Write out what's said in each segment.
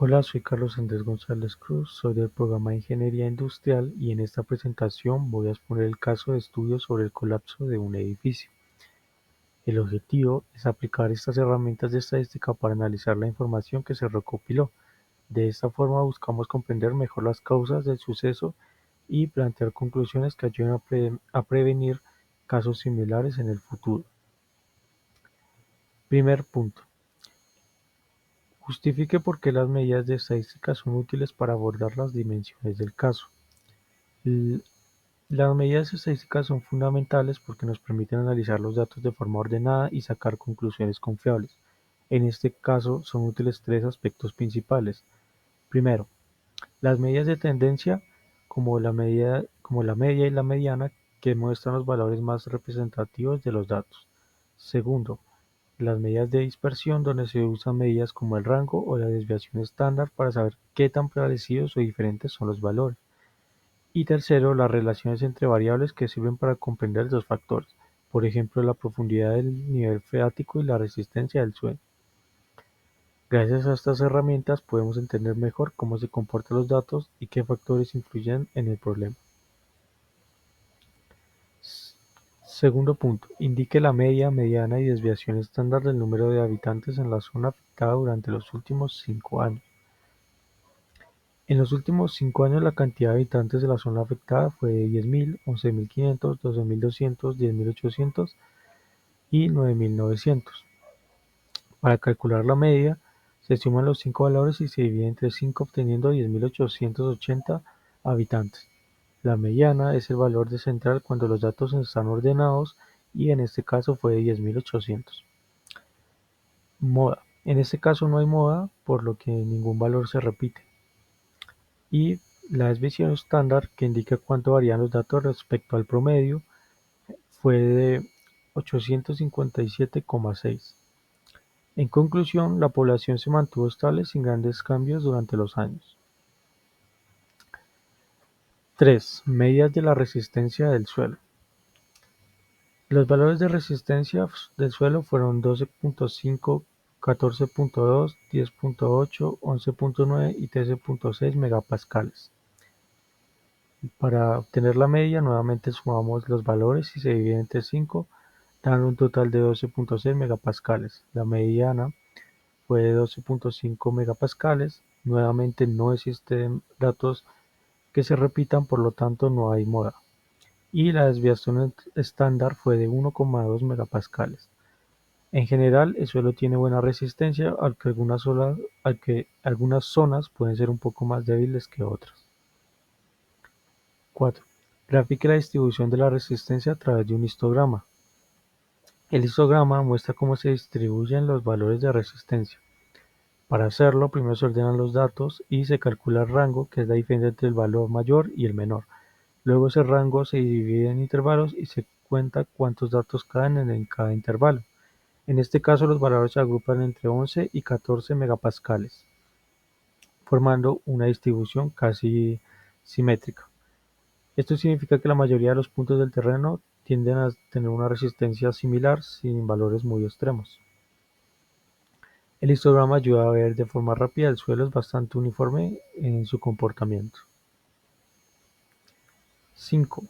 Hola, soy Carlos Andrés González Cruz, soy del programa de Ingeniería Industrial y en esta presentación voy a exponer el caso de estudio sobre el colapso de un edificio. El objetivo es aplicar estas herramientas de estadística para analizar la información que se recopiló. De esta forma buscamos comprender mejor las causas del suceso y plantear conclusiones que ayuden a prevenir casos similares en el futuro. Primer punto. Justifique por qué las medidas de estadística son útiles para abordar las dimensiones del caso. L- Las medidas estadísticas son fundamentales porque nos permiten analizar los datos de forma ordenada y sacar conclusiones confiables. En este caso son útiles tres aspectos principales. Primero, las medidas de tendencia, como la media y la mediana, que muestran los valores más representativos de los datos. Segundo, las medidas de dispersión, donde se usan medidas como el rango o la desviación estándar para saber qué tan parecidos o diferentes son los valores. Y tercero, las relaciones entre variables que sirven para comprender dos factores, por ejemplo, la profundidad del nivel freático y la resistencia del suelo. Gracias a estas herramientas podemos entender mejor cómo se comportan los datos y qué factores influyen en el problema. Segundo punto, indique la media, mediana y desviación estándar del número de habitantes en la zona afectada durante los últimos 5 años. En los últimos 5 años la cantidad de habitantes de la zona afectada fue de 10.000, 11.500, 12.200, 10.800 y 9.900. Para calcular la media, se suman los 5 valores y se divide entre 5 obteniendo 10.880 habitantes. La mediana es el valor de central cuando los datos están ordenados y en este caso fue de 10.800. Moda. En este caso no hay moda, por lo que ningún valor se repite. Y la desviación estándar, que indica cuánto varían los datos respecto al promedio, fue de 857,6. En conclusión, la población se mantuvo estable sin grandes cambios durante los años. 3. Medidas de la resistencia del suelo. Los valores de resistencia del suelo fueron 12.5, 14.2, 10.8, 11.9 y 13.6 megapascales. Para obtener la media, nuevamente sumamos los valores y se divide entre 5, dando un total de 12.6 megapascales. La mediana fue de 12.5 megapascales. Nuevamente no existen datos que se repitan, por lo tanto no hay moda. Y la desviación estándar fue de 1,2 megapascales. En general, el suelo tiene buena resistencia, aunque algunas zonas pueden ser un poco más débiles que otras. 4. Grafique la distribución de la resistencia a través de un histograma. El histograma muestra cómo se distribuyen los valores de resistencia. Para hacerlo, primero se ordenan los datos y se calcula el rango, que es la diferencia entre el valor mayor y el menor. Luego ese rango se divide en intervalos y se cuenta cuántos datos caen en cada intervalo. En este caso los valores se agrupan entre 11 y 14 megapascales, formando una distribución casi simétrica. Esto significa que la mayoría de los puntos del terreno tienden a tener una resistencia similar sin valores muy extremos. El histograma ayuda a ver de forma rápida el suelo es bastante uniforme en su comportamiento. 5.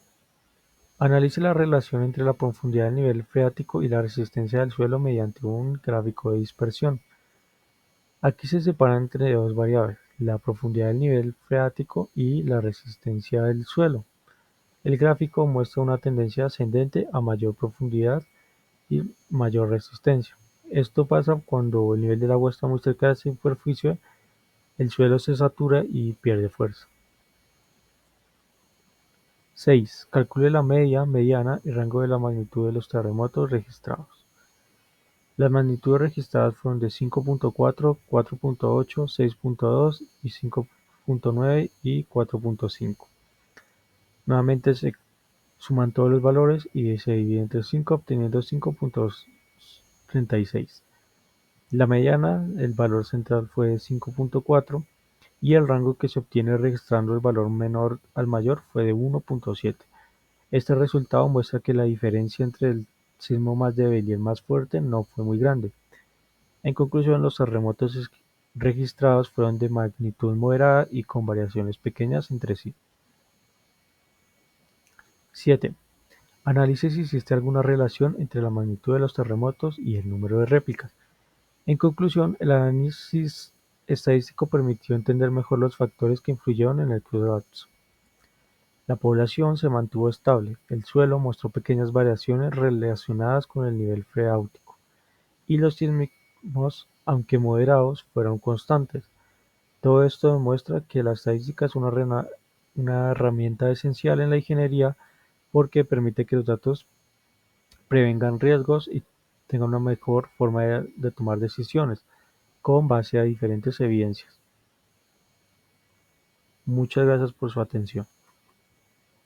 Analice la relación entre la profundidad del nivel freático y la resistencia del suelo mediante un gráfico de dispersión. Aquí se separa entre dos variables, la profundidad del nivel freático y la resistencia del suelo. El gráfico muestra una tendencia ascendente a mayor profundidad y mayor resistencia. Esto pasa cuando el nivel del agua está muy cerca de la superficie, el suelo se satura y pierde fuerza. 6. Calcule la media, mediana y rango de la magnitud de los terremotos registrados. Las magnitudes registradas fueron de 5.4, 4.8, 6.2 y 5.9 y 4.5. Nuevamente se suman todos los valores y se divide entre 5 obteniendo 5.36. La mediana, el valor central fue de 5.4 y el rango que se obtiene registrando el valor menor al mayor fue de 1.7. Este resultado muestra que la diferencia entre el sismo más débil y el más fuerte no fue muy grande. En conclusión, los terremotos registrados fueron de magnitud moderada y con variaciones pequeñas entre sí. 7. Analice si existe alguna relación entre la magnitud de los terremotos y el número de réplicas. En conclusión, el análisis estadístico permitió entender mejor los factores que influyeron en el colapso. La población se mantuvo estable, el suelo mostró pequeñas variaciones relacionadas con el nivel freático, y los sismos, aunque moderados, fueron constantes. Todo esto demuestra que la estadística es una herramienta esencial en la ingeniería porque permite que los datos prevengan riesgos y tengan una mejor forma de tomar decisiones con base a diferentes evidencias. Muchas gracias por su atención.